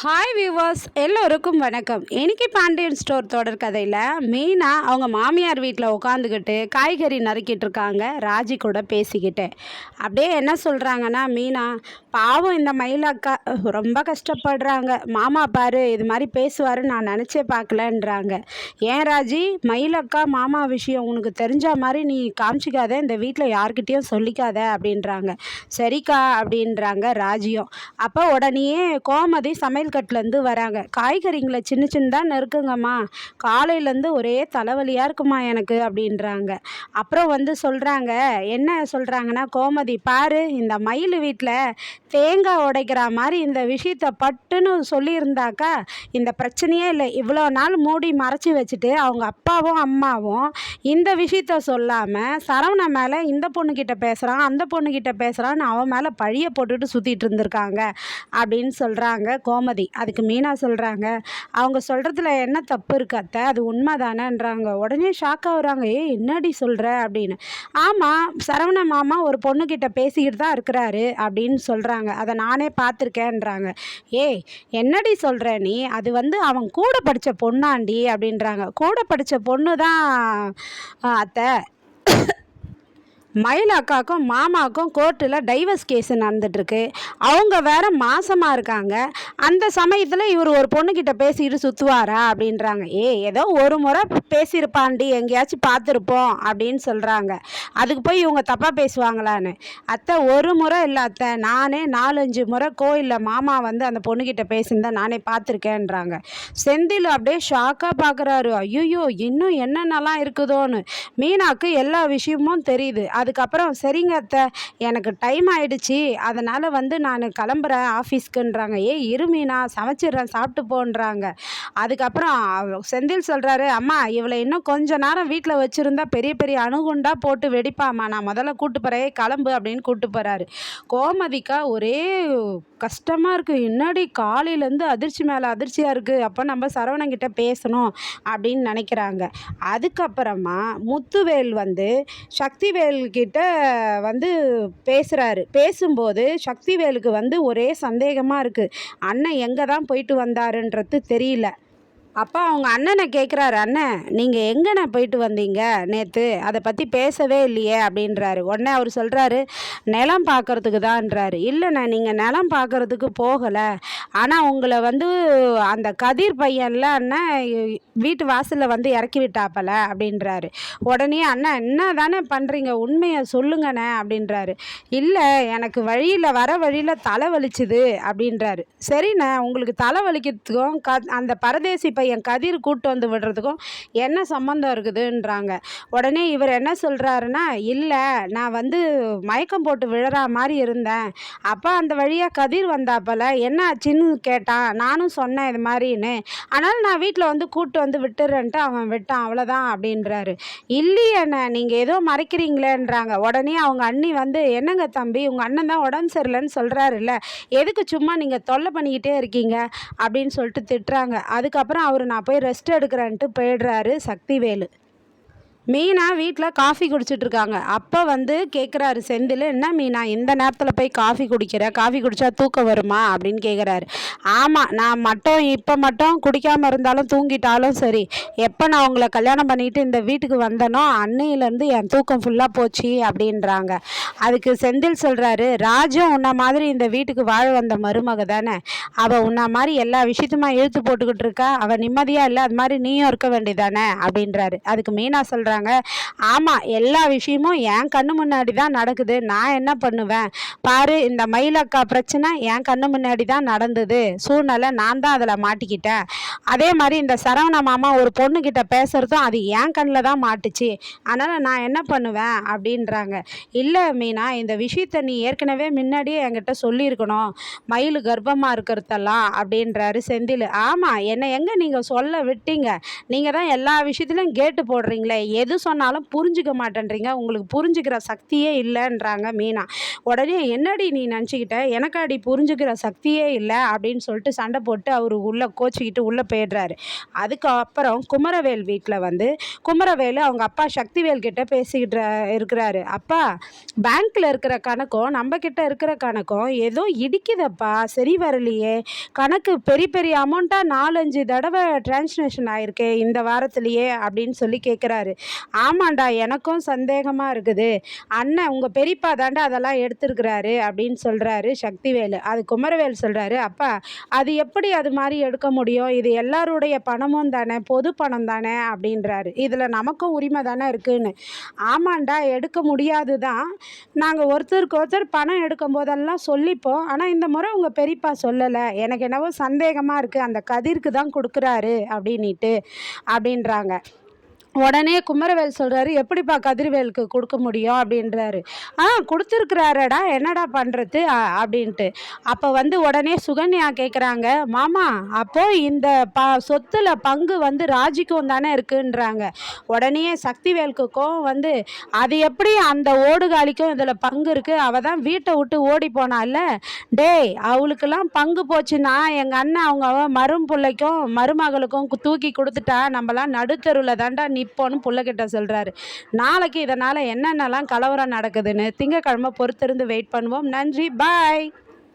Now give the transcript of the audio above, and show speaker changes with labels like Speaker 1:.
Speaker 1: Hi viewers, எல்லோருக்கும் வணக்கம். இன்னைக்கு பாண்டியன் ஸ்டோர் தொடர் கதையில் மீனா அவங்க மாமியார் வீட்டில் உட்காந்துக்கிட்டு காய்கறி நறுக்கிட்டு இருக்காங்க. ராஜி கூட பேசிக்கிட்டு அப்படியே என்ன சொல்கிறாங்கன்னா, மீனா பாவம் இந்த மயிலக்கா ரொம்ப கஷ்டப்படுறாங்க. மாமா பாரு இது மாதிரி பேசுவார் நான் நினச்சே பார்க்கலன்றாங்க. ஏன் ராஜி, மயிலக்கா மாமா விஷயம் உனக்கு தெரிஞ்ச மாதிரி நீ காமிச்சிக்காத, இந்த வீட்டில் யார்கிட்டேயும் சொல்லிக்காத அப்படின்றாங்க. சரிக்கா அப்படின்றாங்க ராஜியும். அப்போ உடனேயே கோமதி சமையல்கட்டுலேருந்து வராங்க. காய்கறிங்களை சின்ன சின்னதாக நறுக்குங்கம்மா, காலையிலேருந்து ஒரே தலைவலியாக இருக்குமா எனக்கு அப்படின்றாங்க. அப்புறம் சொல்கிறாங்க, என்ன சொல்கிறாங்கன்னா, கோமதி பாரு இந்த மயில் வீட்டில் தேங்காய் உடைக்கிற மாதிரி இந்த விஷயத்த பட்டுன்னு சொல்லியிருந்தாக்கா இந்த பிரச்சனையே இல்லை. இவ்வளோ நாள் மூடி மறைச்சி வச்சுட்டு அவங்க அப்பாவும் அம்மாவும் இந்த விஷயத்த சொல்லாமல் சரவண மேலே இந்த பொண்ணுக்கிட்ட பேசுகிறான் அந்த பொண்ணுக்கிட்ட பேசுகிறான்னு அவன் மேலே பழியை போட்டுட்டு சுற்றிட்டு இருந்திருக்காங்க அப்படின்னு சொல்கிறாங்க கோமதி. அதுக்கு மீனா சொல்கிறாங்க, அவங்க சொல்கிறதுல என்ன தப்பு இருக்கு அத்தை, அது உண்மை தானேன்றாங்க. உடனே ஷாக் ஆகுறாங்க. என்னடி சொல்கிற அப்படின்னு. ஆமாம், சரவண மாமா ஒரு பொண்ணுக்கிட்ட பேசிக்கிட்டு தான் இருக்கிறாரு அப்படின்னு சொல்கிறாங்க. அதை நானே பார்த்துருக்கேன்றாங்க. என்னடி சொல்கிற நீ, அது அவன் கூட படித்த பொண்ணாண்டி அப்படின்றாங்க. கூட படித்த பொண்ணு தான் அத்தை, மயில் அக்காவுக்கும் மாமாவுக்கும் கோர்ட்டில் டைவர்ஸ் கேஸ் நடந்துட்டுருக்கு. அவங்க வேற மாசமாக இருக்காங்க. அந்த சமயத்தில் இவர் ஒரு பொண்ணுக்கிட்ட பேசிக்கிட்டு சுற்றுவாரா அப்படின்றாங்க. ஏதோ ஒரு முறை பேசியிருப்பாண்டி, எங்கேயாச்சும் பார்த்துருப்போம் அப்படின்னு சொல்கிறாங்க. அதுக்கு போய் இவங்க தப்பாக பேசுவாங்களான்னு. அத்தை ஒரு முறை இல்லை அத்தை, நானே 4-5 முறை கோயிலில் மாமா அந்த பொண்ணுக்கிட்ட பேசியிருந்தா நானே பார்த்துருக்கேன்றாங்க. செந்தில் அப்படியே ஷாக்காக பார்க்குறாரு. ஐயோ இன்னும் என்னென்னலாம் இருக்குதோன்னு. மீனாக்கு எல்லா விஷயமும் தெரியுது. அதுக்கப்புறம் சரிங்க அத்தை, எனக்கு டைம் ஆயிடுச்சு, அதனால் நான் கிளம்புறேன் ஆஃபீஸ்க்குன்றாங்க. இருமீனா சமைச்சிட்றேன் சாப்பிட்டு போன்றாங்க. அதுக்கப்புறம் செந்தில் சொல்கிறாரு, அம்மா இவளை இன்னும் கொஞ்ச நேரம் வீட்டில் வச்சுருந்தா பெரிய பெரிய அணுகுண்டா போட்டு வெடிப்பாம்மா, நான் முதல்ல கூட்டு போகிறேன், கிளம்பு அப்படின்னு கூப்பிட்டு போகிறாரு. கோமதிக்கா ஒரே கஷ்டமாக இருக்குது. என்னடி காலையிலேருந்து அதிர்ச்சி மேலே அதிர்ச்சியாக இருக்குது, அப்போ நம்ம சரவணங்கிட்ட பேசணும் அப்படின்னு நினைக்கிறாங்க. அதுக்கப்புறமா முத்துவேல் சக்திவேல் கிட்ட பேசுகிறாரு. பேசும்போது சக்திவேலுக்கு ஒரே சந்தேகமாக இருக்குது. அண்ணன் எங்கே தான் போயிட்டு வந்தாருன்றது தெரியல. அப்போ அவங்க அண்ணனை கேட்குறாரு, அண்ணன் நீங்கள் எங்கண்ணே போயிட்டு வந்தீங்க நேற்று, அதை பற்றி பேசவே இல்லையே அப்படின்றாரு. உடனே அவர் சொல்கிறாரு, நிலம் பார்க்குறதுக்கு தான்ன்றாரு. இல்லைண்ணே நீங்கள் நிலம் பார்க்குறதுக்கு போகலை, ஆனால் உங்களை அந்த கதிர் பையன்ல அண்ணன் வீட்டு வாசலில் இறக்கி விட்டாப்பல அப்படின்றாரு. உடனே அண்ணன் என்ன தானே பண்ணுறீங்க, உண்மையை சொல்லுங்கண்ணே அப்படின்றாரு. இல்லை எனக்கு வர வழியில் தலை வலிச்சுது அப்படின்றாரு. சரிண்ணே, உங்களுக்கு தலை வலிக்கிறதுக்கும் அந்த பரதேசி என் கதிர் கூட்டு விடுறதுக்கும் என்ன சம்மந்தம் இருக்குதுன்றாங்க. உடனே இவர் என்ன சொல்கிறாருன்னா, இல்லை நான் மயக்கம் போட்டு விழற மாதிரி இருந்தேன், அப்போ அந்த வழியாக கதிர் வந்தாப்பல என்ன ஆச்சுன்னு கேட்டான், நானும் சொன்னேன் இது மாதிரின்னு, ஆனால் நான் வீட்டில் கூட்டு விட்டுறேன்ட்டு அவன் விட்டான், அவ்வளோதான் அப்படின்றாரு. இல்லையண்ணே நீங்கள் ஏதோ மறைக்கிறீங்களேன்றாங்க. உடனே அவங்க அண்ணி என்னங்க தம்பி, உங்கள் அண்ணன் தான் உடம்பு சரியில்லைன்னு சொல்கிறாருல்ல, எதுக்கு சும்மா நீங்கள் தொல்லை பண்ணிக்கிட்டே இருக்கீங்க அப்படின்னு சொல்லிட்டு திட்டுறாங்க. அதுக்கப்புறம் நான் போய் ரெஸ்ட் எடுக்கிறேன்ட்டு போயிடுறாரு சக்திவேலு. மீனா வீட்டில் காஃபி குடிச்சிட்ருக்காங்க. அப்போ கேட்குறாரு செந்தில், என்ன மீனா இந்த நேரத்தில் போய் காஃபி குடிக்கிற, காஃபி குடித்தா தூக்கம் வருமா அப்படின்னு கேட்குறாரு. ஆமாம், நான் இப்போ மட்டும் குடிக்காமல் இருந்தாலும் தூங்கிட்டாலும் சரி, எப்போ நான் உங்களை கல்யாணம் பண்ணிட்டு இந்த வீட்டுக்கு வந்தனோ அன்னையிலேருந்து என் தூக்கம் ஃபுல்லாக போச்சு அப்படின்றாங்க. அதுக்கு செந்தில் சொல்கிறாரு, ராஜும் உன்ன மாதிரி இந்த வீட்டுக்கு வாழ வந்த மருமக தானே, அவள் உன்ன மாதிரி எல்லா விஷயத்துமா இழுத்து போட்டுக்கிட்டு இருக்கா, அவள் நிம்மதியாக இல்லை, அது மாதிரி நீயும் இருக்க வேண்டியதானே அப்படின்றாரு. அதுக்கு மீனா சொல்கிறாங்க, ஆமாம் எல்லா விஷயமும் என் கண்ணு முன்னாடி தான் நடக்குது, நான் என்ன பண்ணுவேன் பாரு, இந்த மயிலக்கா பிரச்சனை என் கண்ணு முன்னாடி தான் நடந்தது, சூழ்நிலை நான் தான் அதில் மாட்டிக்கிட்டேன், அதே மாதிரி இந்த சரவண மாமா ஒரு பொண்ணுக்கிட்ட பேசுகிறதும் அது என் கண்ணில் தான் மாட்டுச்சு, அதனால் நான் என்ன பண்ணுவேன் அப்படின்றாங்க. இல்லை மீனா, இந்த விஷயத்த நீ ஏற்கனவே முன்னாடியே என்கிட்ட சொல்லியிருக்கணும், மயில் கர்ப்பமாக இருக்கிறதெல்லாம் அப்படின்றாரு செந்தில். ஆமாம், என்னை எங்கே நீங்கள் சொல்ல விட்டீங்க, நீங்கள் தான் எல்லா விஷயத்துலையும் கேட்டு போடுறீங்களே, எது சொன்னாலும் புரிஞ்சுக்க மாட்டேன்றீங்க, உங்களுக்கு புரிஞ்சுக்கிற சக்தியே இல்லைன்றாங்க மீனா. உடனே என்னடி நீ நினச்சிக்கிட்ட, எனக்காடி புரிஞ்சுக்கிற சக்தியே இல்லை அப்படின்னு சொல்லிட்டு சண்டை போட்டு அவர் உள்ளே கோச்சிக்கிட்டு உள்ளே போயிடுறாரு. அதுக்கப்புறம் குமரவேல் வீட்டில் வந்து குமரவேலு அவங்க அப்பா சக்திவேல் கிட்ட பேசிக்கிட்டு இருக்கிறாரு. அப்பா, பேங்க்கில் இருக்கிற கணக்கும் நம்ம கிட்ட இருக்கிற கணக்கும் ஏதோ இடிக்குதப்பா, சரி வரலையே. கணக்கு பெரிய பெரிய அமௌண்ட்டாக 4-5 தடவை டிரான்ஸ்லேஷன் ஆயிருக்கே இந்த வாரத்திலேயே அப்படின்னு சொல்லி கேட்குறாரு. ஆமாண்டா, எனக்கும் சந்தேகமாக இருக்குது. அண்ணன் உங்கள் பெரியப்பா தாண்டா அதெல்லாம் எடுத்துருக்கிறாரு அப்படின்னு சொல்கிறாரு சக்திவேலு. அது குமரவேல் சொல்கிறாரு, அப்பா அது எப்படி அது மாதிரி எடுக்க முடியும், இது எல்லாருடைய பணமும் தானே, பொது பணம் தானே அப்படின்றாரு. இதில் நமக்கும் உரிமை தானே இருக்குன்னு. ஆமாண்டா, எடுக்க முடியாது தான். நாங்கள் ஒருத்தருக்கு ஒருத்தர் பணம் எடுக்கும் போதெல்லாம் சொல்லிப்போம். ஆனால் இந்த முறை உங்கள் பெரியப்பா சொல்லலை. எனக்கு என்னவோ சந்தேகமாக இருக்குது, அந்த கதிருக்கு தான் கொடுக்குறாரு அப்படின்றாங்க. உடனே குமரவேல் சொல்கிறாரு, எப்படிப்பா கதிர்வேலுக்கு கொடுக்க முடியும் அப்படின்றாரு. கொடுத்துருக்குறாரடா, என்னடா பண்ணுறது அப்படின்ட்டு. அப்போ வந்து உடனே சுகன்யா கேட்குறாங்க, மாமா அப்போது இந்த சொத்தில் பங்கு வந்து ராஜிக்கும் தானே இருக்குன்றாங்க. உடனே சக்திவேலுக்கு கோவம் வந்து, அது எப்படி அந்த ஓடுகாலிக்கும் இதில் பங்கு இருக்குது, அவள் தான் வீட்டை விட்டு ஓடி போனால, டேய் அவளுக்கெல்லாம் பங்கு போச்சுன்னா எங்கள் அண்ணன் அவங்க மரும் பிள்ளைக்கும் மருமகளுக்கும் தூக்கி கொடுத்துட்டா நம்மலாம் நடுத்தருவில் தாண்டா நிற்போன்னு புள்ளக்கிட்ட சொல்கிறாரு. நாளைக்கு இதனால் என்னென்னலாம் கலவரம் நடக்குதுன்னு திங்கக்கிழமை பொறுத்திருந்து வெயிட் பண்ணுவோம். நன்றி, பாய்.